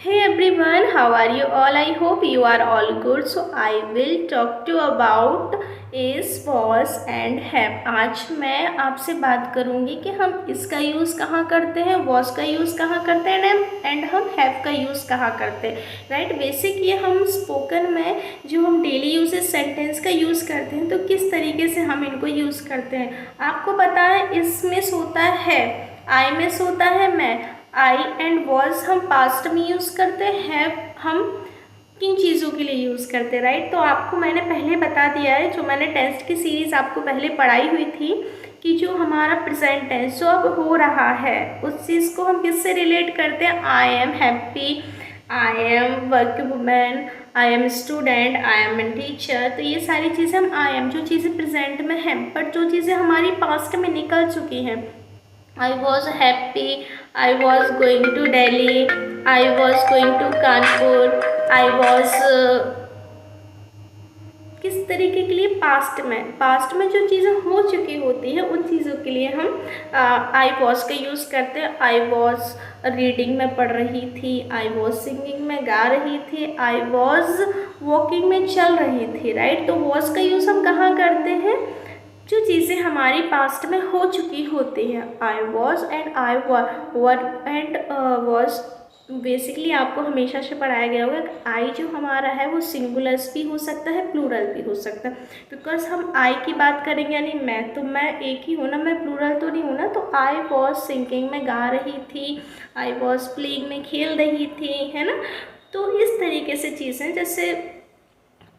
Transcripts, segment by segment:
Hey everyone, how are you all? I hope you are all good. So I will talk to you about is, was and have. आज मैं आपसे बात करूँगी कि हम इसका यूज़ कहाँ करते हैं, was का यूज़ कहाँ करते हैं एंड हम have का यूज़ कहाँ करते हैं, राइट। बेसिक ये हम स्पोकन में जो हम डेली यूजेस सेंटेंस का यूज़ करते हैं तो किस तरीके से हम इनको यूज़ करते हैं। आपको पता है इसमें होता है आई में होता है मैं, आई एंड वॉज हम पास्ट में यूज़ करते हैं, हम किन चीज़ों के लिए यूज़ करते हैं, राइट। तो आपको मैंने पहले बता दिया है, जो मैंने टेंस की सीरीज़ आपको पहले पढ़ाई हुई थी कि जो हमारा प्रेजेंट टेंस जो अब हो रहा है उस चीज़ को हम किससे रिलेट करते हैं। I am happy, I am work women, I am student, I am an teacher. तो ये सारी चीज़ें हम आई एम जो चीज़ें प्रेजेंट में हैं, बट जो चीज़ें हमारी पास्ट में निकल चुकी हैं। I was happy, I was going to Delhi, I was going to Kanpur, I was किस तरीके के लिए पास्ट में जो चीज़ें हो चुकी होती है उन चीज़ों के लिए हम आई वॉज का यूज़ करते हैं। आई वॉज रीडिंग में पढ़ रही थी, आई वॉज सिंगिंग में गा रही थी, आई वॉज वॉकिंग में चल रही थी, राइट। तो वॉज का यूज़ हम कहाँ करते हैं, जो चीज़ें हमारी पास्ट में हो चुकी होती हैं। I was and I were and was basically आपको हमेशा से पढ़ाया गया होगा। आई जो हमारा है वो सिंगुलर्स भी हो सकता है, प्लूरल भी हो सकता है। बिकॉज हम आई की बात करेंगे यानी मैं, तो मैं एक ही हूँ ना, मैं प्लूरल तो नहीं हूँ ना। तो आई वॉज सिंगिंग में गा रही थी, आई वॉज प्लेइंग में खेल रही थी, है ना। तो इस तरीके से चीज़ें, जैसे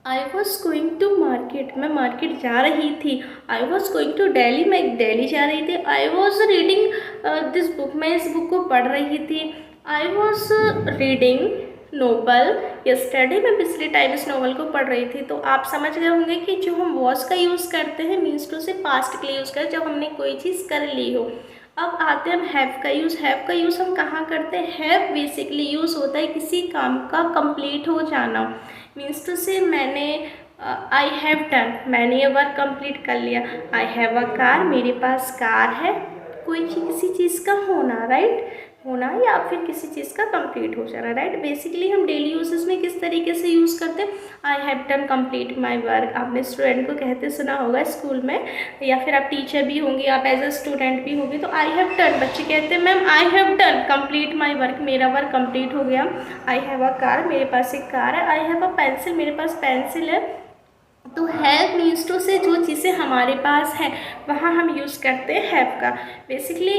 I was going to market, मैं मार्केट जा रही थी। I was going to Delhi, मैं दिल्ली जा रही थी। I was reading this book, मैं इस बुक को पढ़ रही थी। I was reading novel yesterday, मैं पिछले टाइम इस नोवेल को पढ़ रही थी। तो आप समझ गए होंगे कि जो हम वॉज का यूज़ करते हैं मीन्स टू से पास्ट के लिए यूज़ करें, जब हमने कोई चीज़ कर ली हो। अब आते हैं हम हैव का यूज़। हैव का यूज़ हम कहाँ करते हैं। हैव बेसिकली यूज़ होता है किसी काम का कंप्लीट हो जाना, मीन्स टू से मैंने आई हैव डन, मैंने ये वर्क कंप्लीट कर लिया। आई हैव अ कार, मेरे पास कार है। कोई किसी चीज़ का होना, राइट, होना या फिर किसी चीज़ का कंप्लीट हो जाना, राइट। बेसिकली हम डेली यूजेस में किस तरीके से यूज़ करते हैं। I have done complete my work, आपने स्टूडेंट को कहते सुना होगा स्कूल में, या फिर आप टीचर भी होंगे, आप एज अ स्टूडेंट भी होंगे। तो आई हैव डन, बच्चे कहते हैं ma'am I have done complete my work, मेरा वर्क कंप्लीट हो गया। आई हैव अ कार, मेरे पास एक कार है। आई हैव अ पेंसिल, मेरे पास पेंसिल है। तो हैव मीन्स टू से जो चीज़ें हमारे पास हैं वहाँ हम यूज़ करते हैं हैव का। बेसिकली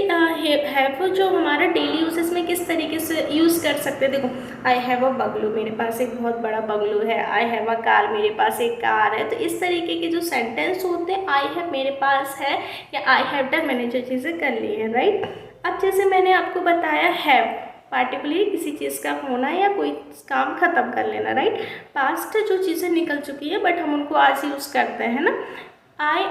हैव जो हमारा डेली यूजेस में किस तरीके से यूज़ कर सकते हैं। देखो, आई हैव अ बंगलो, मेरे पास एक बहुत बड़ा बंगलो है। आई हैव अ कार, मेरे पास एक कार है। तो इस तरीके के जो सेंटेंस होते हैं, आई हैव मेरे पास है या आई हैव डन मैंने जो चीज़ें कर ली है, राइट। अब जैसे मैंने आपको बताया हैव पार्टिकुलरली किसी चीज़ का होना या कोई काम ख़त्म कर लेना, राइट। पास्ट जो चीज़ें निकल चुकी है बट हम उनको आज यूज़ करते हैं ना। आई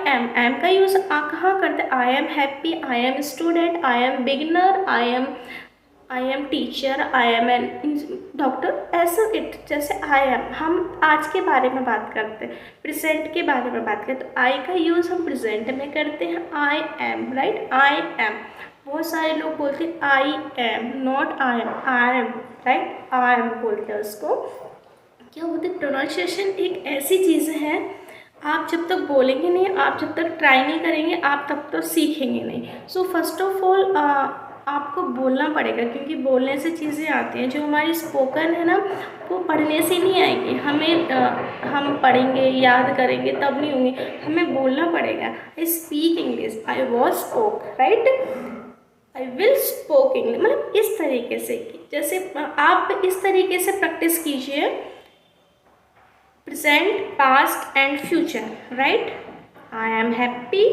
एम का यूज़ कहाँ करते हैं। I am happy, I am student, I am beginner, I am teacher, I am an doctor, ऐसा इट। जैसे आई एम हम आज के बारे में बात करते हैं, प्रेजेंट के बारे में बात करते हैं, तो आई का यूज़ हम प्रेजेंट में करते हैं। I am, right, I am. बहुत सारे लोग बोलते हैं I M, not I am, right, I am बोलते हैं उसको। क्या होता है, प्रोनाउंसिएशन एक ऐसी चीज़ है, आप जब तक बोलेंगे नहीं, आप जब तक ट्राई नहीं करेंगे, आप तब तक सीखेंगे नहीं। सो फर्स्ट ऑफ ऑल आपको बोलना पड़ेगा, क्योंकि बोलने से चीज़ें आती हैं। जो हमारी स्पोकन है ना, वो पढ़ने से नहीं आएगी। हम पढ़ेंगे, याद करेंगे तब नहीं होंगी, हमें बोलना पड़ेगा। I speak English, I was spoke, right, I will spoke English. मतलब इस तरीके से, जैसे आप इस तरीके से प्रैक्टिस कीजिए, present, past and future, right. I am happy,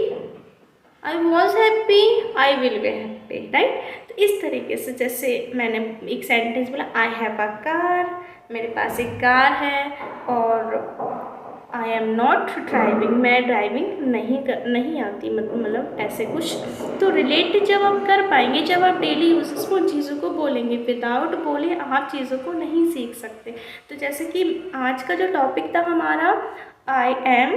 I was happy, I will be happy, right. तो इस तरीके से, जैसे मैंने एक सेंटेंस बोला, आई हैव अ कार, मेरे पास एक कार है, और आई एम नॉट ड्राइविंग, मैं ड्राइविंग नहीं आती, मतलब ऐसे कुछ। तो रिलेट जब आप कर पाएंगे, जब आप डेली यूजेस में उन चीज़ों को बोलेंगे, विदाउट बोले आप चीज़ों को नहीं सीख सकते। तो जैसे कि आज का जो टॉपिक था हमारा, I am,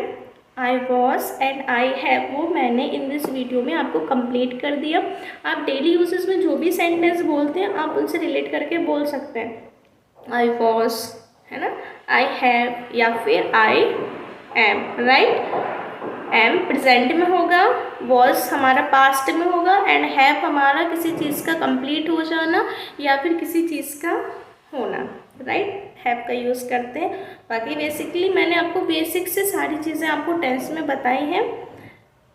I was and I have, वो मैंने इन दिस वीडियो में आपको कंप्लीट कर दिया। आप डेली यूजेस में जो भी सेंटेंस बोलते हैं आप उनसे रिलेट करके बोल सकते हैं। आई वॉज, है ना, आई हैव या फिर I am, right. Am present में होगा, वॉज हमारा पास्ट में होगा, एंड हैव हमारा किसी चीज़ का कंप्लीट हो जाना या फिर किसी चीज़ का होना, राइट। हैव का यूज़ करते हैं। बाकी बेसिकली मैंने आपको बेसिक से सारी चीज़ें आपको टेंस में बताई हैं।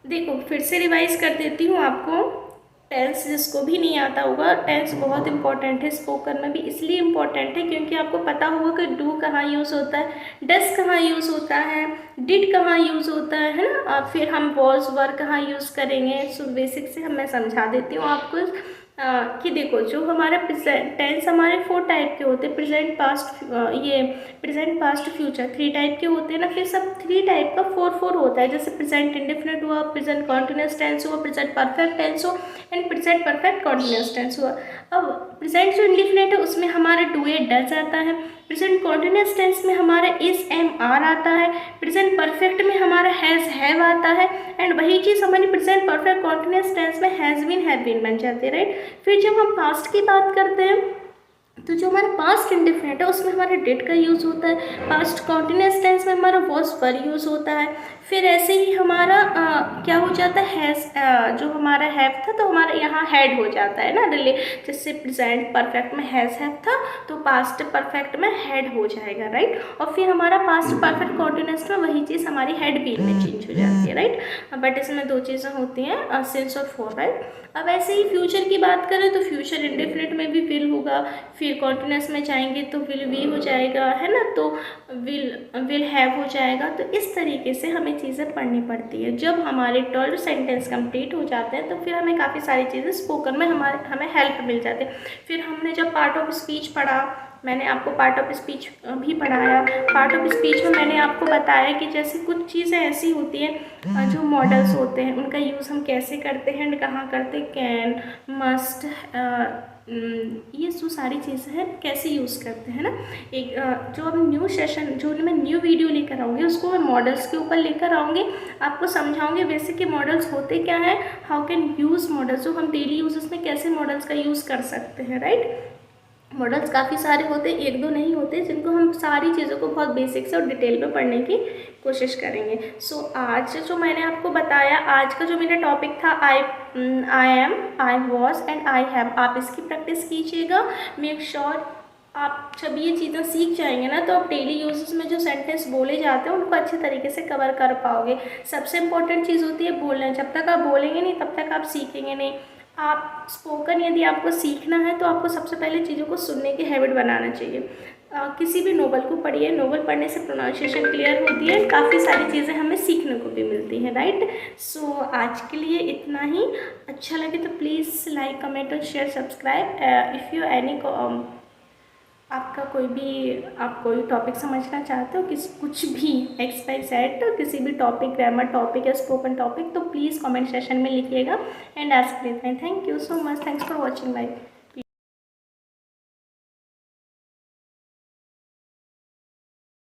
देखो फिर से रिवाइज कर देती हूँ आपको। टेंस जिसको भी नहीं आता होगा, टेंस बहुत इंपॉर्टेंट है स्पोकन में भी, इसलिए इम्पॉर्टेंट है क्योंकि आपको पता होगा कि डू कहाँ यूज़ होता है, डस कहाँ यूज़ होता है, डिड कहाँ यूज़ होता है ना, और फिर हम वॉज वर कहाँ यूज़ करेंगे। सो बेसिक से मैं समझा देती हूँ आपको कि देखो जो हमारे प्रेजेंट टेंस हमारे 4 टाइप के होते हैं, प्रेजेंट पास्ट, ये प्रेजेंट पास्ट फ्यूचर 3 टाइप के होते हैं ना, फिर सब 3 टाइप का 4 होता है। जैसे प्रेजेंट इंडेफिनिट हुआ, प्रेजेंट कॉन्टिन्यूस टेंस हुआ, प्रेजेंट परफेक्ट टेंस हो, and present perfect continuous tense हुआ। अब प्रेजेंट जो इंडेफिनिट है उसमें हमारा डू ए डज आता है, प्रेजेंट कॉन्टिन्यूस टेंस में हमारा इज एम आर आता है, प्रेजेंट परफेक्ट में हमारा हैज़ हैव आता है, एंड वही चीज़ हमारी प्रेजेंट परफेक्ट कॉन्टिन्यूस टेंस में हैज़ बीन हैव बीन बन जाती है, राइट। फिर जब हम पास्ट की बात करते हैं तो जो हमारा पास्ट इंडेफिनिट है उसमें हमारा डिड का यूज़ होता है, पास्ट कॉन्टिन्यूस टेंस में हमारा वॉज वर यूज़ होता है। फिर ऐसे ही हमारा क्या हो जाता है, हैज़ जो हमारा हैव था तो हमारा यहाँ हैड हो जाता है ना, रिले जैसे प्रेजेंट परफेक्ट में हैज़ हैव था तो पास्ट परफेक्ट में हैड हो जाएगा, राइट। और फिर हमारा पास्ट परफेक्ट कॉन्टिन्यूस में वही चीज़ हमारी हैड बीन में चेंज हो जाती है, राइट। बट इसमें 2 चीज़ें होती हैं, सिंस और फॉर, राइट। अब ऐसे ही फ्यूचर की बात करें तो फ्यूचर इंडेफिनिट में भी विल होगा, फिर कॉन्टिन्यूस में जाएंगे तो विल बी हो जाएगा, है ना, तो विल हैव हो जाएगा। तो इस तरीके से हमें चीज़ें पढ़नी पड़ती है। जब हमारे 12 सेंटेंस कंप्लीट हो जाते हैं तो फिर हमें काफ़ी सारी चीज़ें स्पोकन में हमें हेल्प मिल जाती है। फिर हमने जब पार्ट ऑफ स्पीच पढ़ा, मैंने आपको पार्ट ऑफ स्पीच भी पढ़ाया। पार्ट ऑफ स्पीच में मैंने आपको बताया कि जैसे कुछ चीज़ें ऐसी होती हैं जो मॉडल्स होते हैं उनका यूज़ हम कैसे करते हैं एंड कहाँ करते हैं, कैन, मस्ट, ये जो सारी चीज़ें हैं कैसे यूज़ करते हैं ना। एक जो अब न्यू सेशन, जो मैं न्यू वीडियो लेकर आऊँगी उसको मैं मॉडल्स के ऊपर लेकर आऊँगी, आपको समझाऊँगी बेसिक के मॉडल्स होते क्या हैं, हाउ कैन यूज़ मॉडल्स, जो हम डेली यूज़ में कैसे मॉडल्स का यूज़ कर सकते हैं, राइट। मॉडल्स काफ़ी सारे होते हैं, 1-2 नहीं होते, जिनको हम सारी चीज़ों को बहुत बेसिक से और डिटेल में पढ़ने की कोशिश करेंगे। सो आज जो मैंने आपको बताया, आज का जो मेरा टॉपिक था I am, I was and I have, आप इसकी प्रैक्टिस कीजिएगा। मेक श्योर आप जब ये चीज़ें सीख जाएंगे ना तो आप डेली यूजेस में जो सेंटेंस बोले जाते हैं उनको अच्छे तरीके से कवर कर पाओगे। सबसे इम्पोर्टेंट चीज़ होती है बोलना, जब तक आप बोलेंगे नहीं तब तक आप सीखेंगे नहीं। आप स्पोकन यदि आपको सीखना है तो आपको सबसे पहले चीज़ों को सुनने की हैबिट बनाना चाहिए। किसी भी नोवेल को पढ़िए, नोवेल पढ़ने से प्रोनाउंसिएशन क्लियर होती है, काफ़ी सारी चीज़ें हमें सीखने को भी मिलती हैं, राइट। सो आज के लिए इतना ही। अच्छा लगे तो प्लीज़ लाइक, कमेंट और share, subscribe. If you any आपका कोई भी, आप कोई टॉपिक समझना चाहते हो, कुछ भी एक्स वाई जेड, तो किसी भी टॉपिक, ग्रामर टॉपिक या स्पोकन टॉपिक, तो प्लीज़ कमेंट सेशन में लिखिएगा and ask me. Thank you so much, thanks for watching live.